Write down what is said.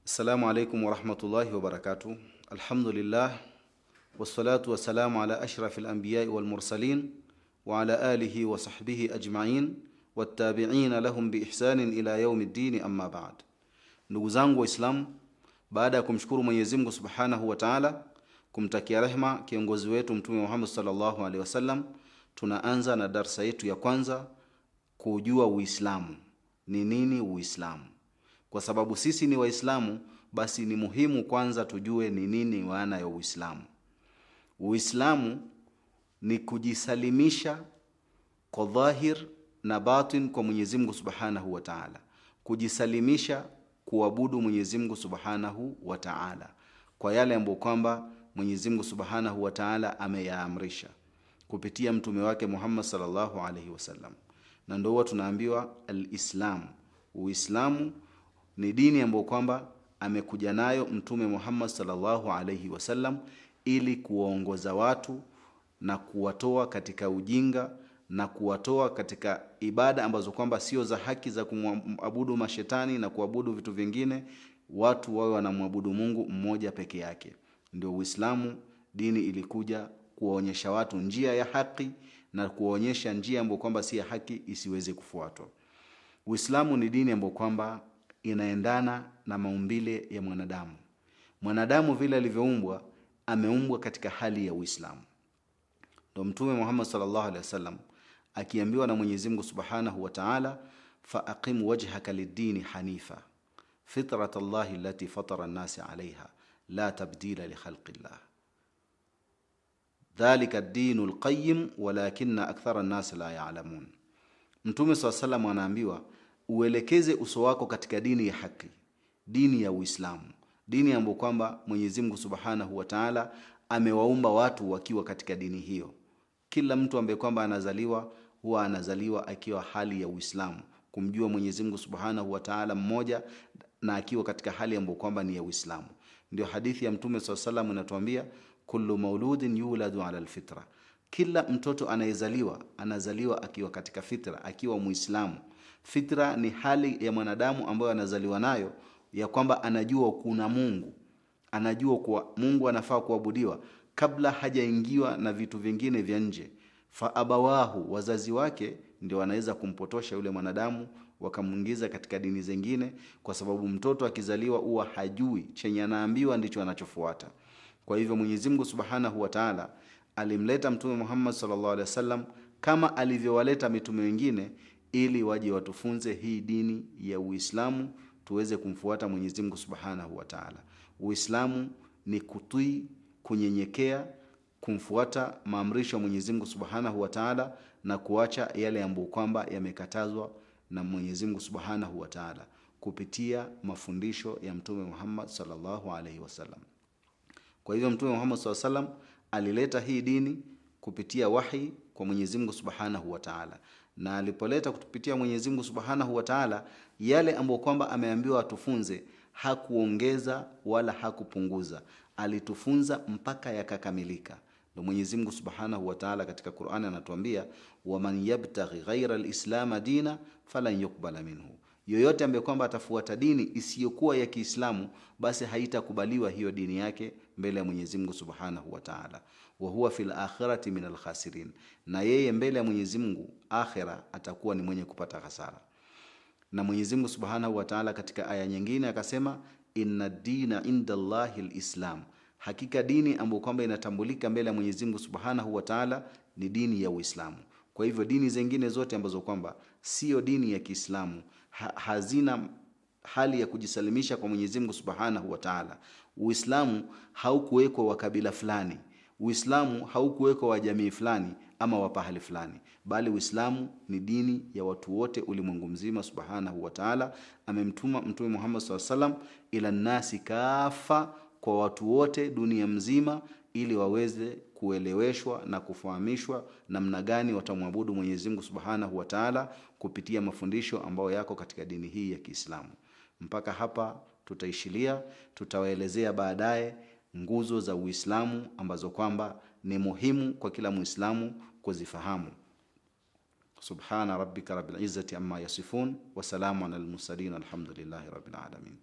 Assalamu alaikum wa rahmatullahi wa barakatuh. Alhamdulillah wassalatu wassalamu ala ashrafil anbiya'i wal mursalin wa ala alihi wa sahbihi ajma'in wattabi'ina lahum bi ihsanin ila yaumiddin, amma ba'd. Ndugu zangu Waislamu, baada ya kumshukuru Mwenyezi Mungu Subhanahu wa Ta'ala, kumtakia rehema kiongozi wetu Mtume Muhammad sallallahu alaihi wasallam, tunaanza na darsa yetu ya kwanza, kujua Uislamu. Ni nini Uislamu? Kwa sababu sisi ni Waislamu, basi ni muhimu kwanza tujue ni nini maana ya Uislamu. Uislamu ni kujisalimisha kwa dhahir na batin kwa Mwenyezi Mungu Subhanahu wa Ta'ala. Kujisalimisha kuabudu Mwenyezi Mungu Subhanahu wa Ta'ala kwa yale ambayo kwamba Mwenyezi Mungu Subhanahu wa Ta'ala ameyaamrisha kupitia mtume wake Muhammad sallallahu alaihi wasallam. Na ndio tunaambiwa al-Islam. Uislamu ni dini ambayo kwamba amekuja nayo mtume Muhammad sallallahu alaihi wasallam ili kuwaongoza watu na kuwatoa katika ujinga na kuwatoa katika ibada ambazo kwamba sio za haki za kumwabudu mashetani na kuabudu vitu vingine. Watu wawe wanamwabudu Mungu mmoja peke yake. Ndio Uislamu, dini ilikuja kuwaonyesha watu njia ya haki na kuwaonyesha njia ambayo kwamba si ya haki isiweze kufuatwa. Uislamu ni dini ambayo kwamba inaendana na maumbile ya mwanadamu. Mwanadamu vile alivyoumbwa, ameumbwa katika hali ya Uislamu. Ndio Mtume Muhammad sallallahu alaihi wasallam akiambiwa na Mwenyezi Mungu Subhanahu wa Ta'ala, fa aqim wajhaka lid-din hanifa fitratallahi allati fatara an-nasi 'alayha la tabdila li khalqillah dhalika ad-dinul qayyim walakinna akthara an-nas la ya'lamun. Mtume sallallahu alaihi wasallam anaambiwa uelekeze uso wako katika dini ya haki, dini ya Uislamu, dini ambayo kwamba Mwenyezi Mungu Subhanahu wa Ta'ala amewaumba watu wakiwa katika dini hiyo. Kila mtu ambaye kwamba anazaliwa huwa anazaliwa akiwa hali ya Uislamu, kumjua Mwenyezi Mungu Subhanahu wa Ta'ala mmoja na akiwa katika hali ambayo kwamba ni ya Uislamu. Ndio hadithi ya Mtume sallallahu alaihi wasallam inatuambia, kullu mauludin yuladu ala alfitra, kila mtoto anazaliwa akiwa katika fitra, akiwa Muislamu. Fitra ni hali ya mwanadamu ambayo anazaliwa nayo ya kwamba anajua kuna Mungu, anajua kuwa Mungu anafaa kuabudiwa kabla hajaingiwa na vitu vingine vya nje. Fa abawahu, wazazi wake ndio wanaweza kumpotosha yule mwanadamu wakamuingiza katika dini zingine, kwa sababu mtoto akizaliwa huwa hajui chenye anaambiwa ndicho anachofuata. Kwa hivyo Mwenyezi Mungu Subhanahu wa Ta'ala alimleta Mtume Muhammad sallallahu alaihi wasallam kama alivyowaleta mitume wengine, ili waje watufunze hii dini ya Uislamu tuweze kumfuata Mwenyezi Mungu Subhanahu wa Ta'ala. Uislamu ni kutii, kunyenyekea, kumfuata maamrisho ya Mwenyezi Mungu Subhanahu wa Ta'ala na kuacha yale ambayo kwamba yamekatazwa na Mwenyezi Mungu Subhanahu wa Ta'ala kupitia mafundisho ya Mtume Muhammad sallallahu alaihi wasallam. Kwa hivyo Mtume Muhammad sallallahu alaihi wasallam alileta hii dini kupitia wahi kwa Mwenyezi Mungu Subhanahu wa Ta'ala, na alipoleta kutupitia Mwenyezi Mungu Subhanahu wa Ta'ala yale ambayo kwamba ameambiwa atufunze, hakuongeza wala hakupunguza, alitufunza mpaka yakakamilika. Ndio Mwenyezi Mungu Subhanahu wa Ta'ala katika Qur'ani anatuambia, waman yabtaghi ghayra al-islam dina falan yuqbala minhu, yoyote ambaye kwamba atafuata dini isiyokuwa ya Kiislamu, basi haitakubaliwa hiyo dini yake mbele ya Mwenyezi Mungu Subhanahu wa Ta'ala. Wa huwa fil akhirati minal khasirin, na yeye mbele ya Mwenyezi Mungu akhira atakuwa ni mwenye kupata hasara. Na Mwenyezi Mungu Subhanahu wa Ta'ala katika aya nyingine akasema, inna dina indallahi alislam, hakika dini ambayo kwamba inatambulika mbele ya Mwenyezi Mungu Subhanahu wa Ta'ala ni dini ya Uislamu. Kwa hivyo dini zingine zote ambazo kwamba sio dini ya Kiislamu hazina hali ya kujisalimisha kwa Mwenyezi Mungu Subhanahu wa Ta'ala. Uislamu haukuwekwa wa kabila fulani, Uislamu haukuwekwa wa jamii fulani ama wa pahali fulani, bali Uislamu ni dini ya watu wote ulimwengu mzima. Subhanahu wa Ta'ala amemtuma Mtume Muhammad sallallahu alaihi wasallam ila nasi kafa, kwa watu wote dunia mzima, ili waweze kueleweshwa na kufahamishwa namna gani watamwabudu Mwenyezi Mungu Subhanahu wa Ta'ala kupitia mafundisho ambayo yako katika dini hii ya Kiislamu. Mpaka hapa tutaishilia, tutawaelezea baadaye nguzo za Uislamu ambazo kwamba ni muhimu kwa kila Muislamu kuzifahamu. Subhana rabbika rabbil izzati amma yasifun wa salamun alal mursalin, alhamdulillahi rabbil alamin.